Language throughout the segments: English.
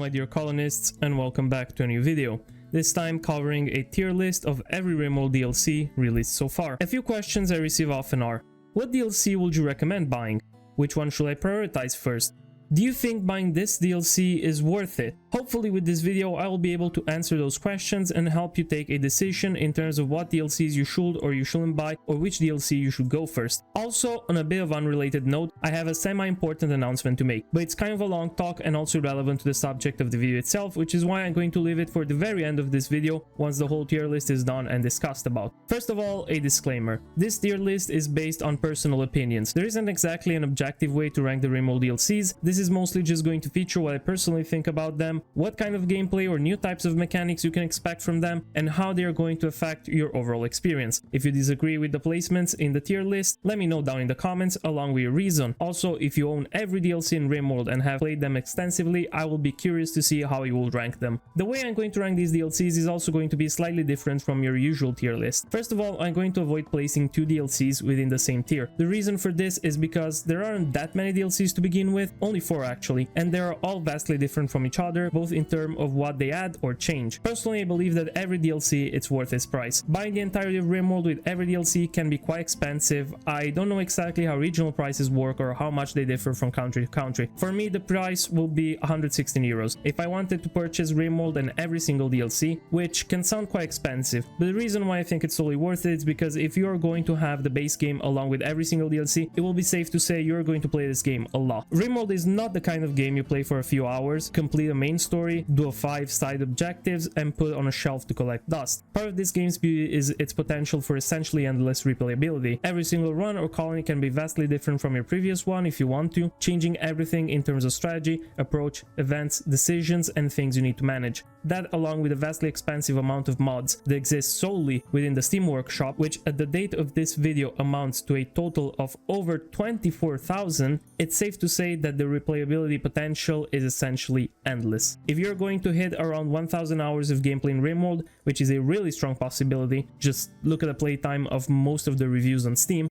My dear colonists, and welcome back to a new video. This time covering a tier list of every Rimworld DLC released so far. A few questions I receive often are: what DLC would you recommend buying? Which one should I prioritize first? Do you think buying this DLC is worth it? Hopefully with this video I will be able to answer those questions and help you take a decision in terms of what DLCs you should or you shouldn't buy, or which DLC you should go first. Also, on a bit of unrelated note, I have a semi-important announcement to make, but it's kind of a long talk and also relevant to the subject of the video itself, which is why I'm going to leave it for the very end of this video once the whole tier list is done and discussed about. First of all, a disclaimer. This tier list is based on personal opinions. There isn't exactly an objective way to rank the Rimworld DLCs. This is mostly just going to feature what I personally think about them, what kind of gameplay or new types of mechanics you can expect from them, and how they are going to affect your overall experience. If you disagree with the placements in the tier list, let me know down in the comments along with your reason. Also, if you own every DLC in Rimworld and have played them extensively, I will be curious to see how you will rank them. The way I'm going to rank these DLCs is also going to be slightly different from your usual tier list. First of all, I'm going to avoid placing two DLCs within the same tier. The reason for this is because there aren't that many DLCs to begin with, only 4 actually, and they are all vastly different from each other, both in terms of what they add or change. Personally, I believe that every DLC it's worth its price. Buying the entirety of Rimworld with every DLC can be quite expensive. I don't know exactly how regional prices work or how much they differ from country to country. For me, the price will be 116 euros if I wanted to purchase Rimworld and every single DLC, which can sound quite expensive, but the reason why I think it's totally worth it is because if you are going to have the base game along with every single DLC, it will be safe to say you're going to play this game a lot. Rimworld is not the kind of game you play for a few hours, complete a main story, do 5 side objectives, and put on a shelf to collect dust. Part of this game's beauty is its potential for essentially endless replayability. Every single run or colony can be vastly different from your previous one if you want to, changing everything in terms of strategy, approach, events, decisions, and things you need to manage. That, along with a vastly expansive amount of mods that exist solely within the Steam Workshop, which at the date of this video amounts to a total of over 24,000, it's safe to say that the replayability potential is essentially endless. If you're going to hit around 1000 hours of gameplay in Rimworld, which is a really strong possibility, just look at the playtime of most of the reviews on Steam,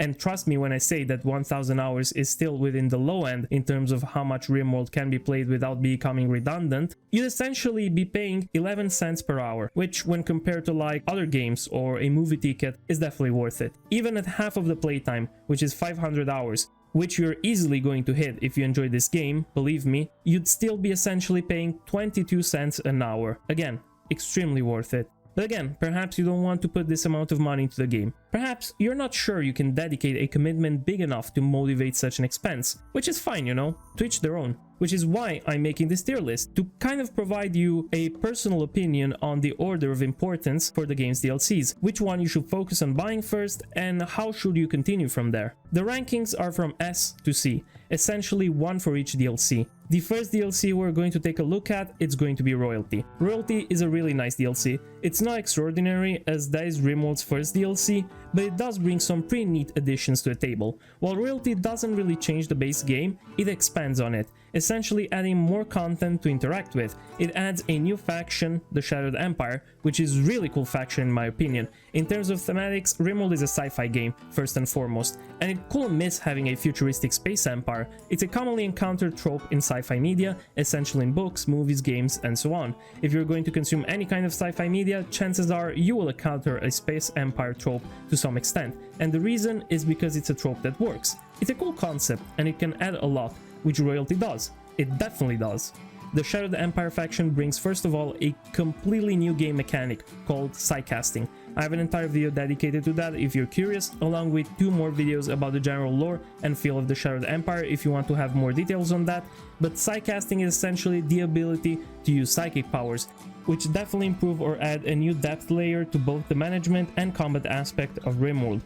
and trust me when I say that 1000 hours is still within the low end in terms of how much Rimworld can be played without becoming redundant, you'd essentially be paying 11 cents per hour, which when compared to like other games or a movie ticket is definitely worth it. Even at half of the playtime, which is 500 hours, which you're easily going to hit if you enjoy this game, believe me, you'd still be essentially paying 22 cents an hour. Again, extremely worth it. But again, perhaps you don't want to put this amount of money into the game. Perhaps you're not sure you can dedicate a commitment big enough to motivate such an expense, which is fine, you know, to each their own. Which is why I'm making this tier list, to kind of provide you a personal opinion on the order of importance for the game's DLCs, which one you should focus on buying first, and how should you continue from there. The rankings are from S to C, essentially one for each DLC. The first DLC we're going to take a look at, it's going to be Royalty. Royalty is a really nice DLC. It's not extraordinary as that is Rimworld's first DLC, but it does bring some pretty neat additions to the table. While Royalty doesn't really change the base game, it expands on it, essentially adding more content to interact with. It adds a new faction, the Shattered Empire, which is really cool faction in my opinion. In terms of thematics, Rimworld is a sci-fi game, first and foremost, and it couldn't miss having a futuristic space empire. It's a commonly encountered trope in sci-fi media, essentially in books, movies, games, and so on. If you're going to consume any kind of sci-fi media, chances are you will encounter a space empire trope to some extent, and the reason is because it's a trope that works. It's a cool concept, and it can add a lot, which Royalty does. It definitely does. The Shattered Empire faction brings first of all a completely new game mechanic called sidecasting. I have an entire video dedicated to that if you're curious, along with 2 more videos about the general lore and feel of the Shattered Empire if you want to have more details on that, but sidecasting is essentially the ability to use psychic powers, which definitely improve or add a new depth layer to both the management and combat aspect of Rimworld.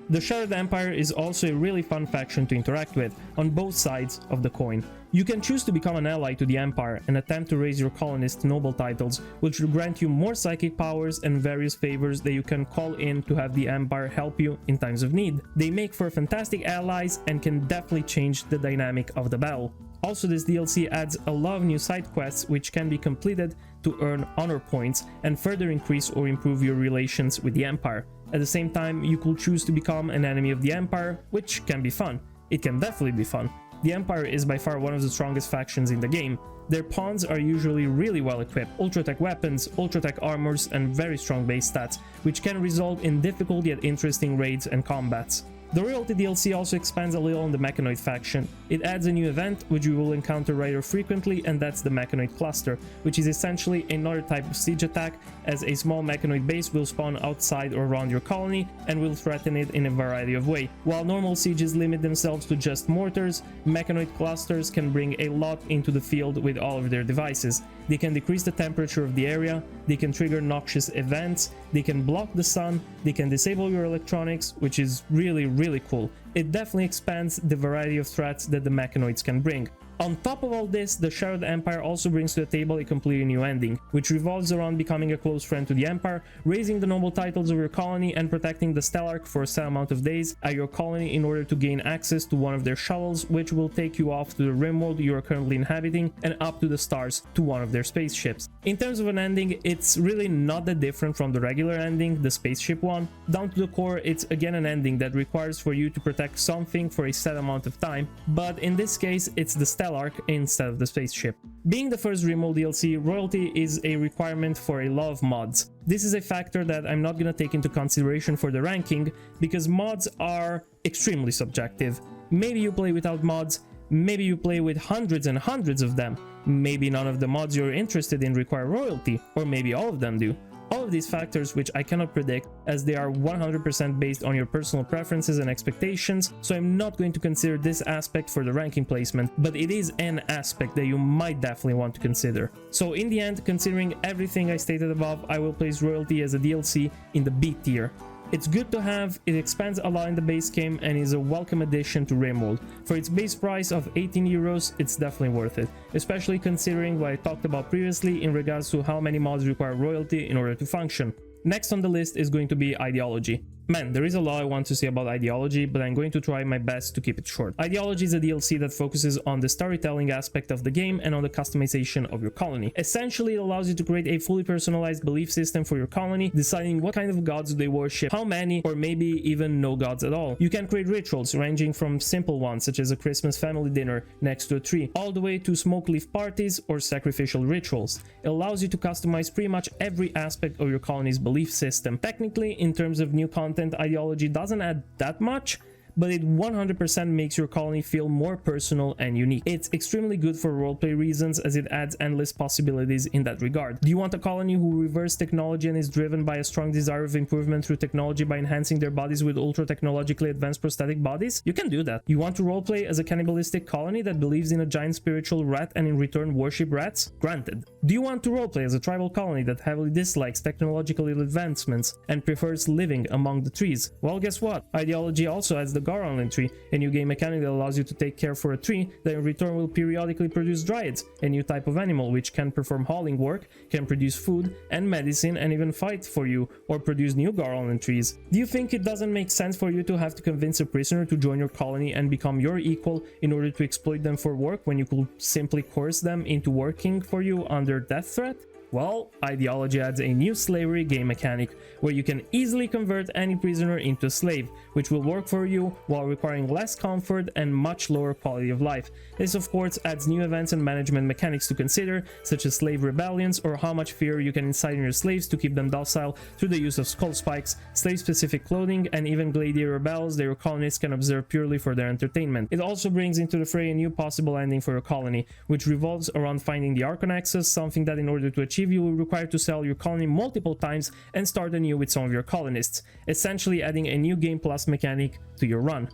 The Shattered Empire is also a really fun faction to interact with, on both sides of the coin. You can choose to become an ally to the Empire and attempt to raise your colonists to noble titles, which will grant you more psychic powers and various favors that you can call in to have the Empire help you in times of need. They make for fantastic allies and can definitely change the dynamic of the battle. Also, this DLC adds a lot of new side quests which can be completed to earn honor points and further increase or improve your relations with the Empire. At the same time, you could choose to become an enemy of the Empire, which can be fun. it can definitely be fun. The Empire is by far one of the strongest factions in the game. Their pawns are usually really well equipped, ultra-tech weapons, ultra-tech armors, and very strong base stats, which can result in difficult yet interesting raids and combats. The Royalty DLC also expands a little on the Mechanoid faction. It adds a new event, which you will encounter rather frequently, and that's the Mechanoid Cluster, which is essentially another type of siege attack, as a small Mechanoid base will spawn outside or around your colony and will threaten it in a variety of ways. While normal sieges limit themselves to just mortars, Mechanoid clusters can bring a lot into the field with all of their devices. They can decrease the temperature of the area, they can trigger noxious events, they can block the sun, they can disable your electronics, which is really cool. It definitely expands the variety of threats that the Mechanoids can bring. On top of all this, the Shattered Empire also brings to the table a completely new ending, which revolves around becoming a close friend to the Empire, raising the noble titles of your colony, and protecting the Stellarch for a set amount of days at your colony in order to gain access to one of their shuttles, which will take you off to the Rimworld you are currently inhabiting and up to the stars to one of their spaceships. In terms of an ending, it's really not that different from the regular ending, the spaceship one. Down to the core, it's again an ending that requires for you to protect something for a set amount of time, but in this case, it's the Stellarch instead of the spaceship. Being the first Rimworld DLC, royalty is a requirement for a lot of mods. This is a factor that I'm not gonna take into consideration for the ranking, because mods are extremely subjective. Maybe you play without mods, maybe you play with hundreds and hundreds of them, maybe none of the mods you're interested in require royalty, or maybe all of them do. All of these factors, which I cannot predict, as they are 100% based on your personal preferences and expectations, so I'm not going to consider this aspect for the ranking placement, but it is an aspect that you might definitely want to consider. So in the end, considering everything I stated above, I will place royalty as a DLC in the B tier. It's good to have, it expands a lot in the base game and is a welcome addition to Rimworld. For its base price of 18 euros, it's definitely worth it, especially considering what I talked about previously in regards to how many mods require royalty in order to function. Next on the list is going to be Ideology. Man, there is a lot I want to say about Ideology, but I'm going to try my best to keep it short. Ideology is a DLC that focuses on the storytelling aspect of the game and on the customization of your colony. Essentially, it allows you to create a fully personalized belief system for your colony, deciding what kind of gods they worship, how many, or maybe even no gods at all. You can create rituals ranging from simple ones, such as a Christmas family dinner next to a tree, all the way to smoke leaf parties or sacrificial rituals. It allows you to customize pretty much every aspect of your colony's belief system. Technically, in terms of new content, Ideology doesn't add that much, but it 100% makes your colony feel more personal and unique. It's extremely good for roleplay reasons, as it adds endless possibilities in that regard. Do you want a colony who reverses technology and is driven by a strong desire of improvement through technology by enhancing their bodies with ultra-technologically advanced prosthetic bodies? You can do that. You want to roleplay as a cannibalistic colony that believes in a giant spiritual rat and in return worship rats? Granted. Do you want to roleplay as a tribal colony that heavily dislikes technological advancements and prefers living among the trees? Well, guess what? Ideology also adds the Garland tree, a new game mechanic that allows you to take care for a tree that in return will periodically produce dryads, a new type of animal which can perform hauling work, can produce food and medicine, and even fight for you or produce new Garland trees. Do you think it doesn't make sense for you to have to convince a prisoner to join your colony and become your equal in order to exploit them for work when you could simply coerce them into working for you under death threat? Well, Ideology adds a new slavery game mechanic, where you can easily convert any prisoner into a slave, which will work for you while requiring less comfort and much lower quality of life. This of course adds new events and management mechanics to consider, such as slave rebellions or how much fear you can incite in your slaves to keep them docile through the use of skull spikes, slave-specific clothing, and even gladiator battles that your colonists can observe purely for their entertainment. It also brings into the fray a new possible ending for your colony, which revolves around finding the Archon Axis, something that in order to achieve you will require to sell your colony multiple times and start anew with some of your colonists, essentially adding a new game plus mechanic to your run.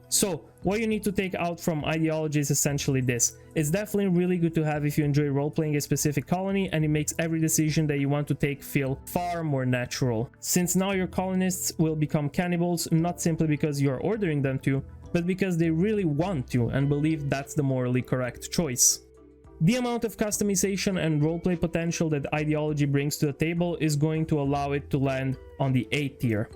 So, what you need to take out from Ideology is essentially this. It's definitely really good to have if you enjoy role-playing a specific colony, and it makes every decision that you want to take feel far more natural. Since now your colonists will become cannibals, not simply because you're ordering them to, but because they really want to and believe that's the morally correct choice. The amount of customization and roleplay potential that Ideology brings to the table is going to allow it to land on the A tier.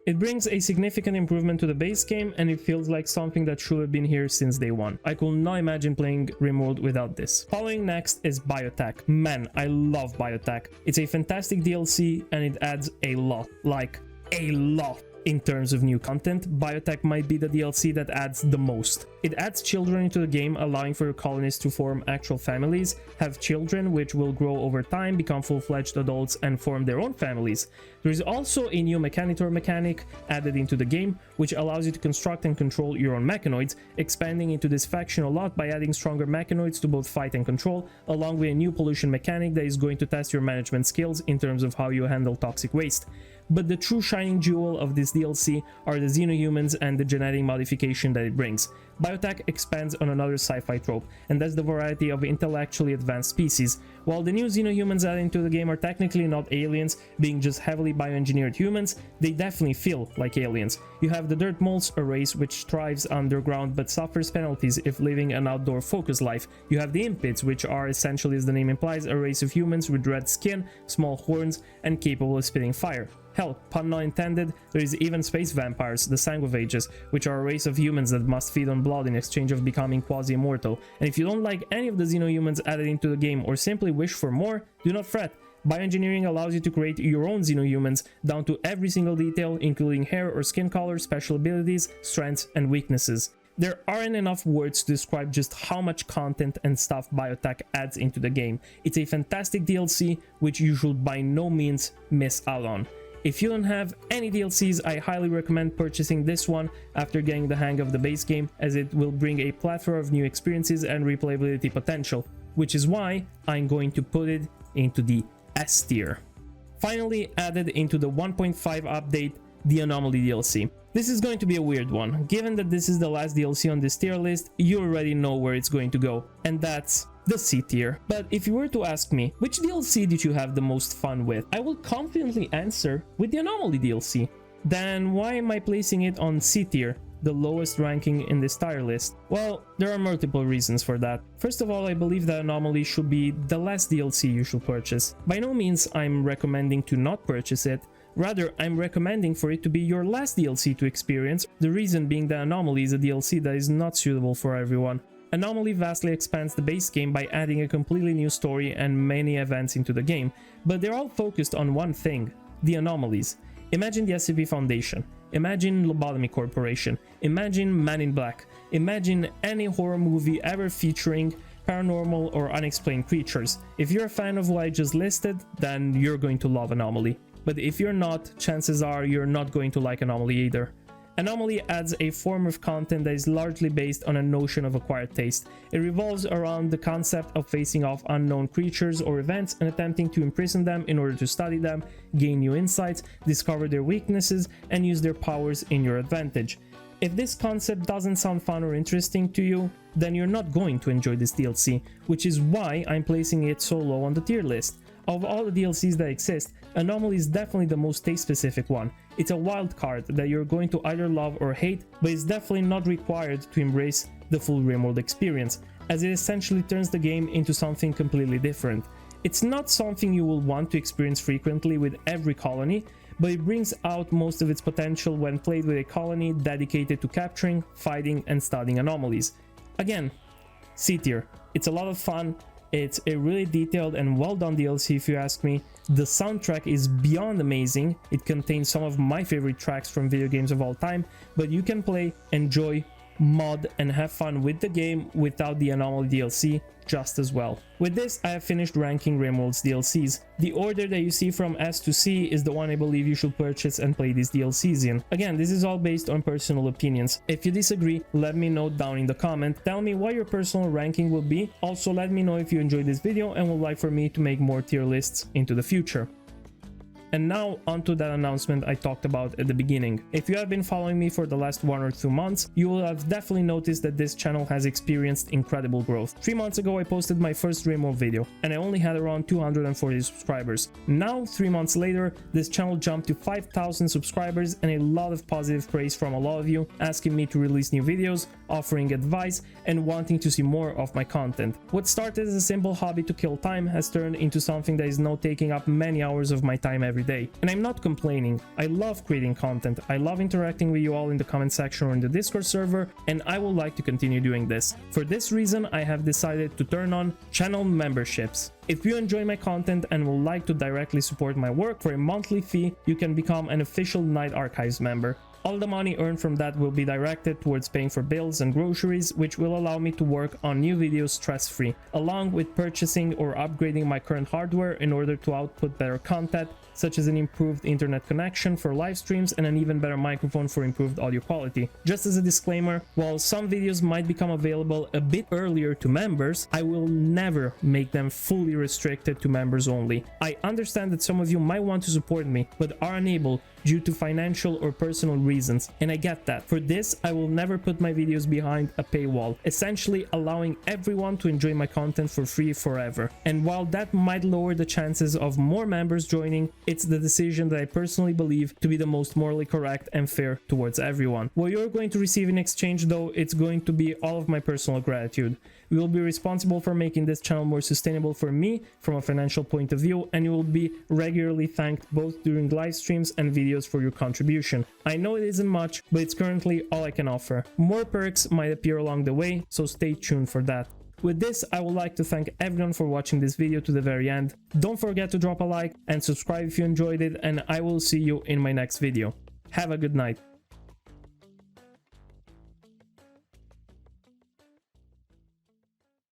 It brings a significant improvement to the base game, and it feels like something that should have been here since day one. I could not imagine playing Rimworld without this. Following next is Biotech. Man, I love Biotech. It's a fantastic DLC and it adds a lot, like a lot In terms of new content, Biotech might be the DLC that adds the most. It adds children into the game, allowing for your colonists to form actual families, have children which will grow over time, become full-fledged adults and form their own families. There is also a new Mechanitor mechanic added into the game, which allows you to construct and control your own mechanoids, expanding into this faction a lot by adding stronger mechanoids to both fight and control, along with a new pollution mechanic that is going to test your management skills in terms of how you handle toxic waste. But the true shining jewel of this DLC are the xenohumans and the genetic modification that it brings. Biotech expands on another sci-fi trope, and that's the variety of intellectually advanced species. While the new xenohumans added into the game are technically not aliens, being just heavily bioengineered humans, they definitely feel like aliens. You have the dirt moles, a race which thrives underground but suffers penalties if living an outdoor focused life. You have the impids, which are essentially, as the name implies, a race of humans with red skin, small horns, and capable of spitting fire. Hell, pun not intended, there is even space vampires, the Sanguivages, which are a race of humans that must feed on blood in exchange of becoming quasi-immortal. And if you don't like any of the xenohumans added into the game or simply wish for more, do not fret. Bioengineering allows you to create your own xenohumans down to every single detail, including hair or skin color, special abilities, strengths, and weaknesses. There aren't enough words to describe just how much content and stuff Biotech adds into the game. It's a fantastic DLC which you should by no means miss out on. If you don't have any DLCs, I highly recommend purchasing this one after getting the hang of the base game, as it will bring a plethora of new experiences and replayability potential, which is why I'm going to put it into the S tier. Finally added into the 1.5 update, the Anomaly DLC. This is going to be a weird one. Given that this is the last DLC on this tier list, you already know where it's going to go, and that's the C tier. But if you were to ask me, which DLC did you have the most fun with? I will confidently answer with the Anomaly DLC. Then why am I placing it on C tier, the lowest ranking in this tier list? Well, there are multiple reasons for that. First of all, I believe that Anomaly should be the last DLC you should purchase. By no means I'm recommending to not purchase it. Rather, I'm recommending for it to be your last DLC to experience, the reason being that Anomaly is a DLC that is not suitable for everyone. Anomaly vastly expands the base game by adding a completely new story and many events into the game, but they're all focused on one thing: the anomalies. Imagine the SCP Foundation, imagine Lobotomy Corporation, imagine Man in Black, imagine any horror movie ever featuring paranormal or unexplained creatures. If you're a fan of what I just listed, then you're going to love Anomaly. But if you're not, chances are you're not going to like Anomaly either. Anomaly adds a form of content that is largely based on a notion of acquired taste. It revolves around the concept of facing off unknown creatures or events and attempting to imprison them in order to study them, gain new insights, discover their weaknesses, and use their powers in your advantage. If this concept doesn't sound fun or interesting to you, then you're not going to enjoy this DLC, which is why I'm placing it so low on the tier list. Of all the DLCs that exist, Anomaly is definitely the most taste-specific one. It's a wild card that you're going to either love or hate, but it's definitely not required to embrace the full Rimworld experience, as it essentially turns the game into something completely different. It's not something you will want to experience frequently with every colony, but it brings out most of its potential when played with a colony dedicated to capturing, fighting, and studying anomalies. Again, C tier. It's a lot of fun. It's a really detailed and well done DLC if you ask me. The soundtrack is beyond amazing. It contains some of my favorite tracks from video games of all time, but you can play, enjoy, mod, and have fun with the game without the Anomaly DLC just as well. With this, I have finished ranking Rimworld's DLCs. The order that you see from S to C is the one I believe you should purchase and play these DLCs in. Again, this is all based on personal opinions. If you disagree, let me know down in the comment. Tell me what your personal ranking will be. Also, let me know if you enjoyed this video and would like for me to make more tier lists into the future. And now onto that announcement I talked about at the beginning. If you have been following me for the last 1 or 2 months, you will have definitely noticed that this channel has experienced incredible growth. 3 months ago I posted my first Rimworld video, and I only had around 240 subscribers. Now, 3 months later, this channel jumped to 5,000 subscribers and a lot of positive praise from a lot of you, asking me to release new videos, offering advice, and wanting to see more of my content. What started as a simple hobby to kill time has turned into something that is now taking up many hours of my time every day. And I'm not complaining. I love creating content. I love interacting with you all in the comment section or in the Discord server, and I would like to continue doing this. For this reason, I have decided to turn on channel memberships. If you enjoy my content and would like to directly support my work for a monthly fee, you can become an official Night Archives member. All the money earned from that will be directed towards paying for bills and groceries, which will allow me to work on new videos stress-free, along with purchasing or upgrading my current hardware in order to output better content, such as an improved internet connection for live streams and an even better microphone for improved audio quality. Just as a disclaimer, while some videos might become available a bit earlier to members, I will never make them fully restricted to members only. I understand that some of you might want to support me, but are unable due to financial or personal reasons, and I get that. For this, I will never put my videos behind a paywall, essentially allowing everyone to enjoy my content for free forever. And while that might lower the chances of more members joining, it's the decision that I personally believe to be the most morally correct and fair towards everyone. What you're going to receive in exchange, though, it's going to be all of my personal gratitude. We will be responsible for making this channel more sustainable for me from a financial point of view, and you will be regularly thanked both during live streams and videos for your contribution. I know it isn't much, but it's currently all I can offer. More perks might appear along the way, so stay tuned for that. With this, I would like to thank everyone for watching this video to the very end. Don't forget to drop a like and subscribe if you enjoyed it, and I will see you in my next video. Have a good night.